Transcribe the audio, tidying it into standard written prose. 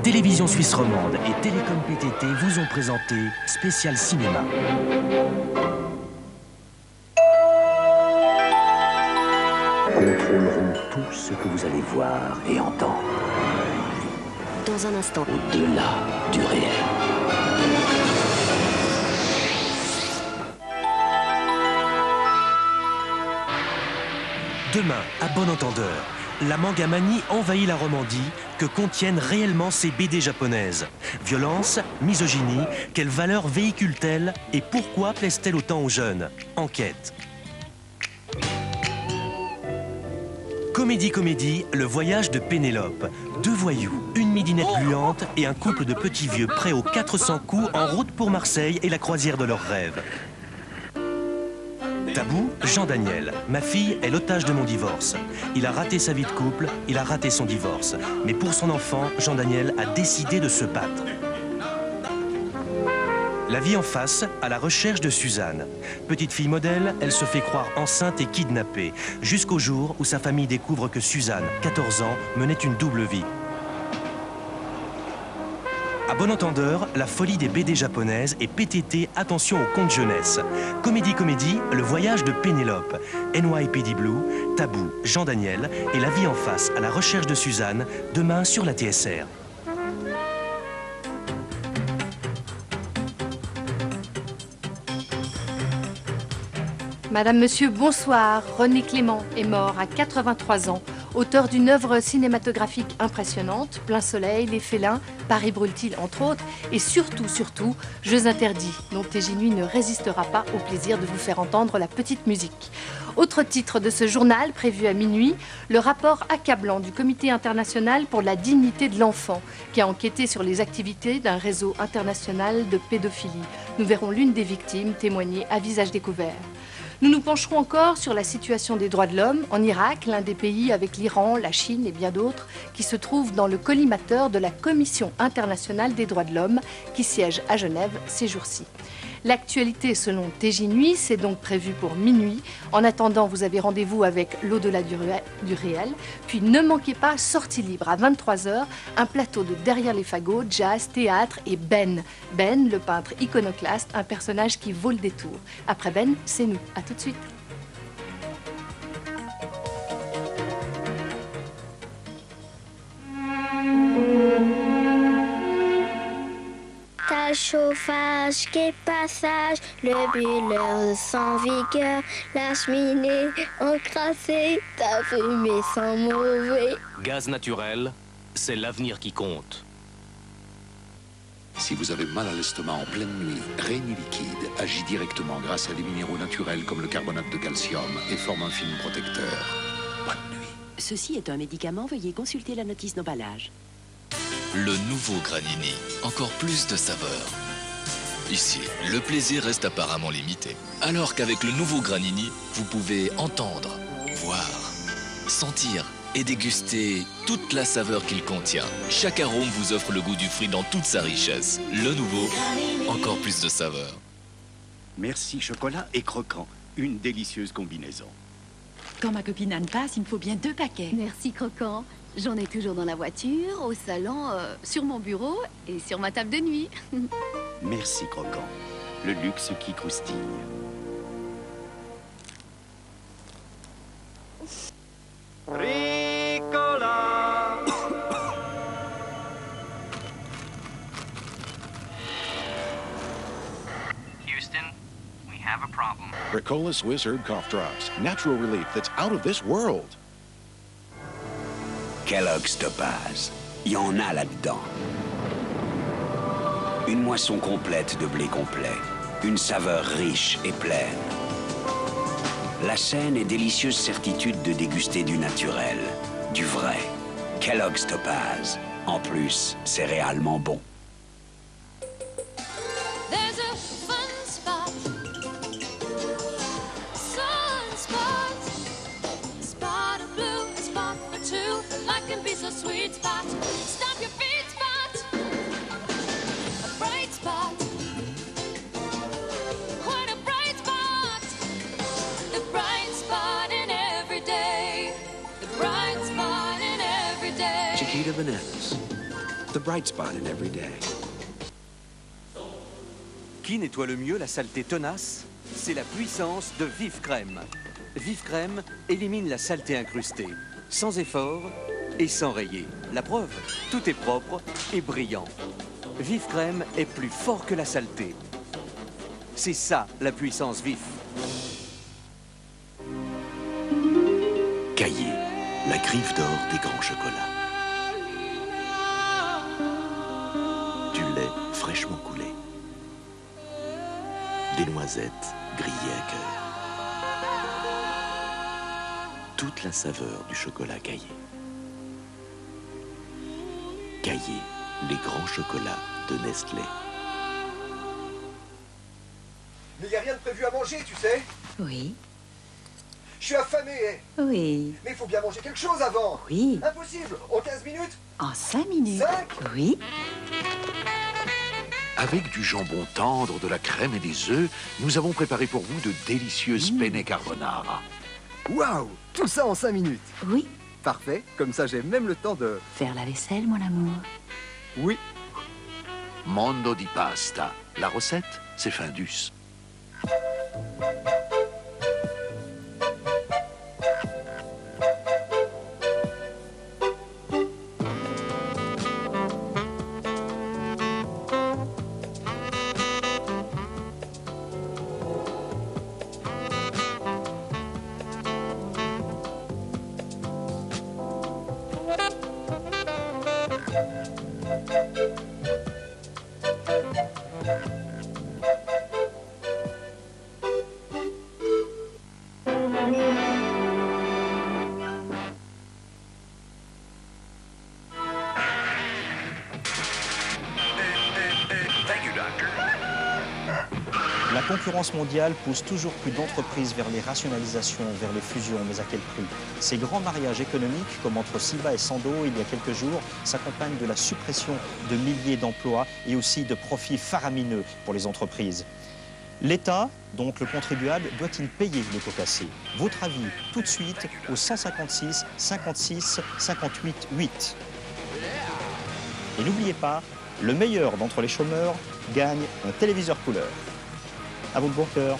Télévision Suisse Romande et Télécom PTT vous ont présenté Spécial Cinéma. Contrôleront tout ce que vous allez voir et entendre. Dans un instant. Au-delà du réel. Demain, à bon entendeur, la mangamanie envahit la Romandie que contiennent réellement ces BD japonaises. Violence, misogynie, quelles valeurs véhiculent-elles et pourquoi plaisent-elles autant aux jeunes? Enquête. Comédie, le voyage de Pénélope. Deux voyous, une midinette gluante et un couple de petits vieux prêts aux 400 coups en route pour Marseille et la croisière de leurs rêves. Tabou, Jean Daniel. Ma fille est l'otage de mon divorce. Il a raté sa vie de couple, il a raté son divorce. Mais pour son enfant, Jean Daniel a décidé de se battre. La vie en face, à la recherche de Suzanne. Petite fille modèle, elle se fait croire enceinte et kidnappée. Jusqu'au jour où sa famille découvre que Suzanne, 14 ans, menait une double vie. À bon entendeur, la folie des BD japonaises et PTT, attention aux contes jeunesse. Comédie, le voyage de Pénélope. NYPD Blue, Tabou, Jean Daniel et la vie en face, à la recherche de Suzanne, demain sur la TSR. Madame, Monsieur, bonsoir. René Clément est mort à 83 ans, auteur d'une œuvre cinématographique impressionnante, Plein Soleil, Les Félins, Paris brûle-t-il, entre autres, et surtout, Jeux interdits, dont TJ Nuit ne résistera pas au plaisir de vous faire entendre la petite musique. Autre titre de ce journal, prévu à minuit, le rapport accablant du Comité international pour la dignité de l'enfant, qui a enquêté sur les activités d'un réseau international de pédophilie. Nous verrons l'une des victimes témoigner à visage découvert. Nous nous pencherons encore sur la situation des droits de l'homme en Irak, l'un des pays avec l'Iran, la Chine et bien d'autres, qui se trouvent dans le collimateur de la Commission internationale des droits de l'homme, qui siège à Genève ces jours-ci. L'actualité selon TJ Nuit, c'est donc prévu pour minuit. En attendant, vous avez rendez-vous avec l'au-delà du réel. Puis ne manquez pas, sortie libre à 23h, un plateau de Derrière les fagots, jazz, théâtre et Ben. Ben, le peintre iconoclaste, un personnage qui vaut le détour. Après Ben, c'est nous. À tout de suite. Chauffage, quai passage, le brûleur sans vigueur, la cheminée encrassée, ta fumée sans mauvais. Gaz naturel, c'est l'avenir qui compte. Si vous avez mal à l'estomac en pleine nuit, Réni Liquide agit directement grâce à des minéraux naturels comme le carbonate de calcium et forme un film protecteur. Bonne nuit. Ceci est un médicament, veuillez consulter la notice d'emballage. Le nouveau Granini, encore plus de saveur. Ici, le plaisir reste apparemment limité. Alors qu'avec le nouveau Granini, vous pouvez entendre, voir, sentir et déguster toute la saveur qu'il contient. Chaque arôme vous offre le goût du fruit dans toute sa richesse. Le nouveau, encore plus de saveur. Merci chocolat et croquant. Une délicieuse combinaison. Quand ma copine Anne passe, il me faut bien 2 paquets. Merci croquant. J'en ai toujours dans la voiture, au salon, sur mon bureau et sur ma table de nuit. Merci croquant. Le luxe qui croustille. Ricola. Houston, we have a problem. Ricola Swiss Herb Cough Drops. Natural relief that's out of this world. Kellogg's Topaz. Il y en a là-dedans. Une moisson complète de blé complet. Une saveur riche et pleine. La saine et délicieuse certitude de déguster du naturel. Du vrai. Kellogg's Topaz. En plus, c'est réellement bon. Sweet spot, stop your feet spot, a bright spot, what a bright spot, the bright spot in every day, the bright spot in every day. Chiquita Bananas. the bright spot in every day. Qui nettoie le mieux la saleté tenace? C'est la puissance de Vive Crème. Vive Crème élimine la saleté incrustée, sans effort et sans rayer. La preuve, tout est propre et brillant. Vive Crème est plus fort que la saleté. C'est ça, la puissance Vif. Caillé, la griffe d'or des grands chocolats. Du lait fraîchement coulé. Des noisettes grillées à cœur. Toute la saveur du chocolat Caillé. Caillé, les grands chocolats de Nestlé. Mais il n'y a rien de prévu à manger, tu sais. Oui. Je suis affamé. Oui. Mais il faut bien manger quelque chose avant. Oui. Impossible. En 15 minutes. En 5 minutes. 5. Oui. Avec du jambon tendre, de la crème et des œufs, nous avons préparé pour vous de délicieuses penne carbonara. Waouh. Tout ça en 5 minutes. Oui. Parfait. Comme ça, j'ai même le temps de... Faire la vaisselle, mon amour. Oui. Mondo di pasta. La recette, c'est Findus. La concurrence mondiale pousse toujours plus d'entreprises vers les rationalisations, vers les fusions, mais à quel prix? Ces grands mariages économiques, comme entre Ciba et Sando il y a quelques jours, s'accompagnent de la suppression de milliers d'emplois et aussi de profits faramineux pour les entreprises. L'État, donc le contribuable, doit-il payer les pots cassés? Votre avis tout de suite au 156 56 58 8. Et n'oubliez pas, le meilleur d'entre les chômeurs gagne un téléviseur couleur. À vous de bon cœur.